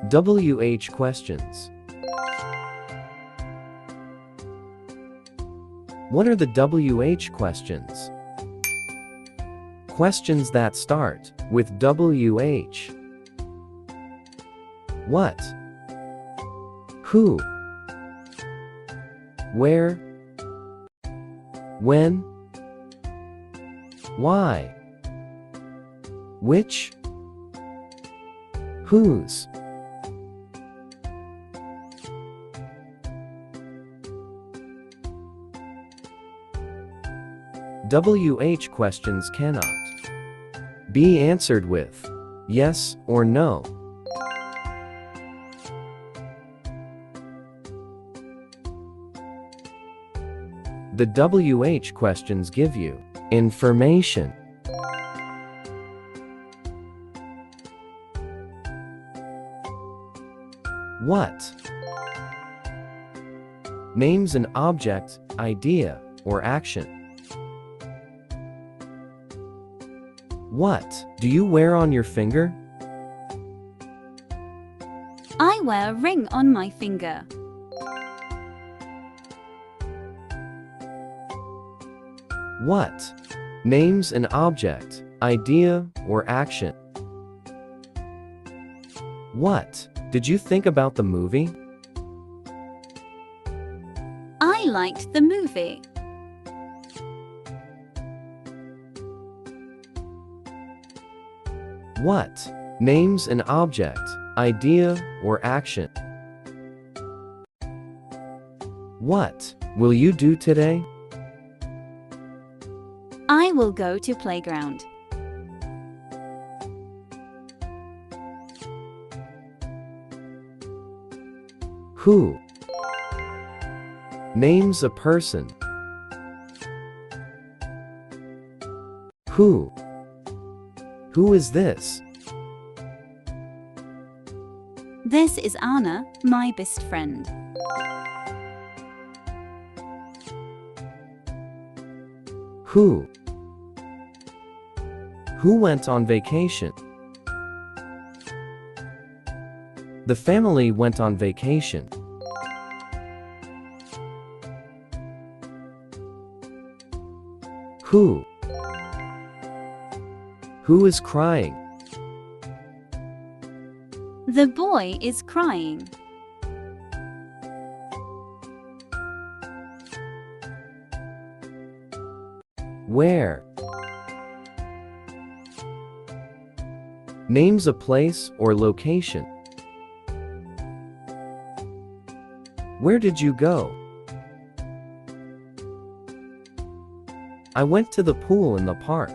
WH questions. What are the WH questions? Questions that start with WH. What? Who? Where? When? Why? Which? Whose? WH questions cannot be answered with yes or no. The WH questions give you information. What? Names an object, idea, or action. What do you wear on your finger? I wear a ring on my finger. What? Names an object, idea, or action. What did you think about the movie? I liked the movie. What? Names an object, idea, or action. What will you do today? I will go to playground. Who? Names a person. Who? Who is this? This is Anna, my best friend. Who? Who went on vacation? The family went on vacation. Who? Who is crying? The boy is crying. Where? Names a place or location. Where did you go? I went to the pool in the park.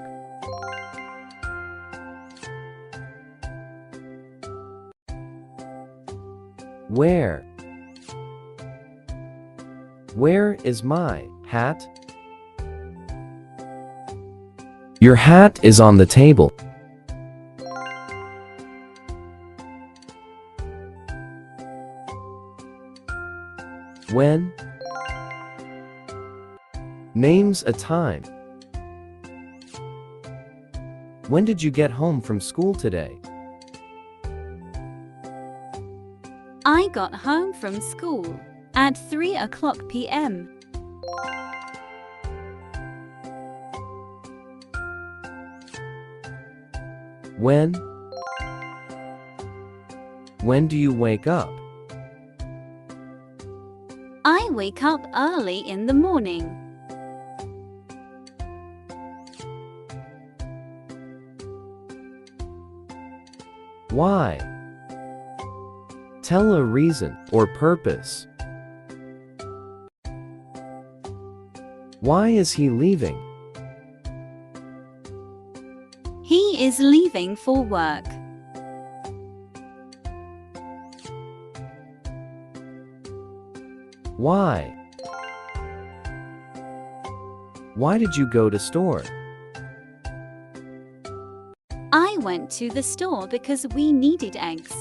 Where? Where is my hat? Your hat is on the table. When? Names a time. When did you get home from school today? I got home from school at 3:00 p.m. When? When do you wake up? I wake up early in the morning. Why? Tell a reason or purpose. Why is he leaving? He is leaving for work. Why? Why did you go to store? I went to the store because we needed eggs.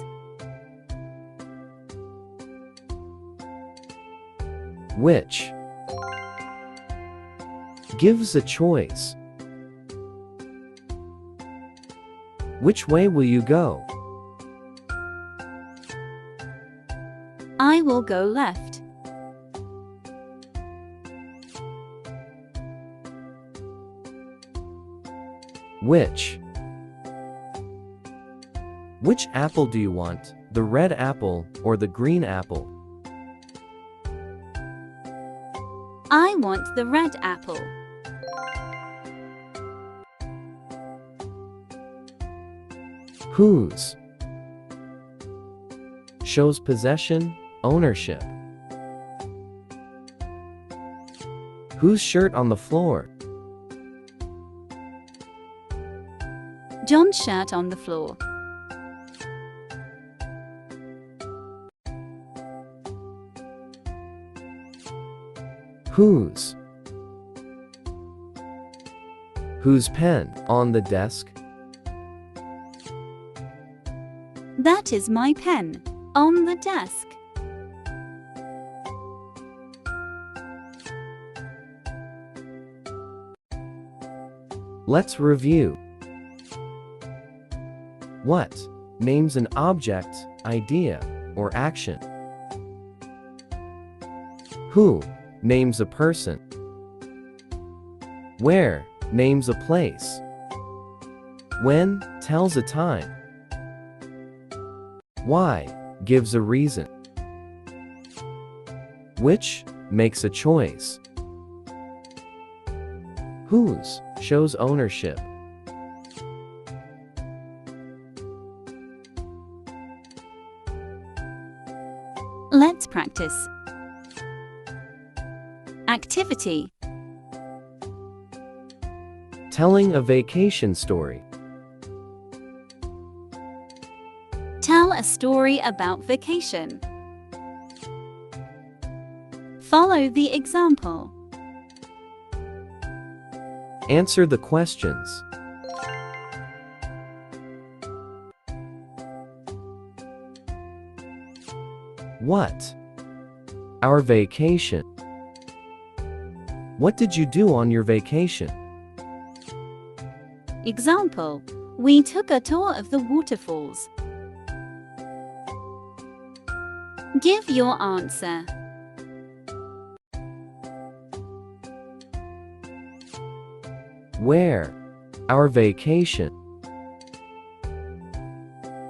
Which? Gives a choice. Which way will you go? I will go left. Which? Which apple do you want? The red apple or the green apple? I want the red apple. Whose? Shows possession, ownership. Whose shirt on the floor? John's shirt on the floor. Whose? Whose pen? On the desk? That is my pen. On the desk. Let's review. What? Names an object, idea, or action. Who? Names a person. Where? Names a place. When? Tells a time. Why? Gives a reason. Which? Makes a choice. Whose? Shows ownership. Let's practice. Activity. Telling a vacation story. Tell a story about vacation. Follow the example. Answer the questions. What? Our vacation. What did you do on your vacation? Example. We took a tour of the waterfalls. Give your answer. Where? Our vacation.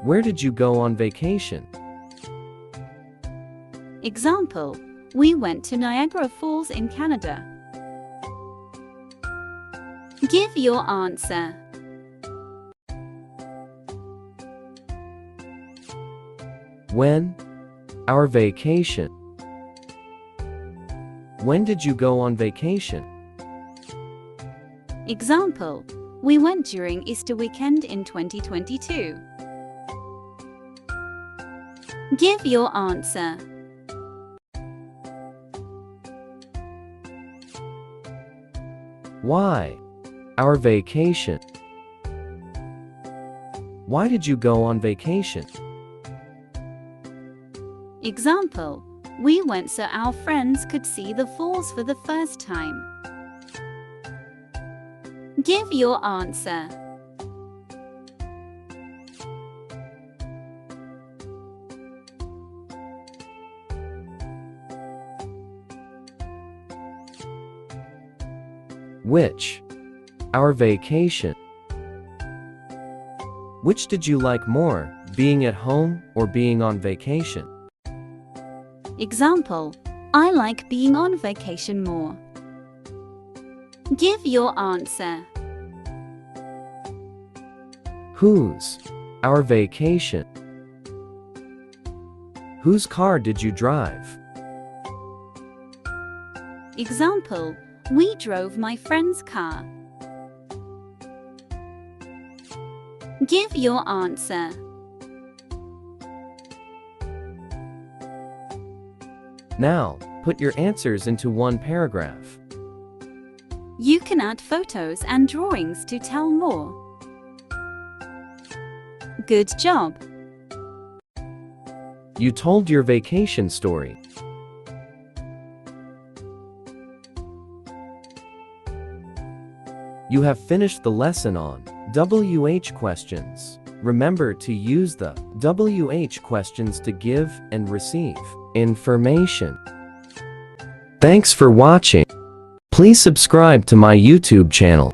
Where did you go on vacation? Example. We went to Niagara Falls in Canada. Give your answer. When? Our vacation. When did you go on vacation? Example. We went during Easter weekend in 2022. Give your answer. Why? Our vacation. Why did you go on vacation? Example. We went so our friends could see the falls for the first time. Give your answer. Which? Our vacation. Which did you like more, being at home or being on vacation? Example. I like being on vacation more. Give your answer. Whose? Our vacation. Whose car did you drive? Example. We drove my friend's car. Give your answer. Now, put your answers into one paragraph. You can add photos and drawings to tell more. Good job! You told your vacation story. You have finished the lesson on WH questions. Remember to use the WH questions to give and receive information. Thanks for watching. Please subscribe to my YouTube channel.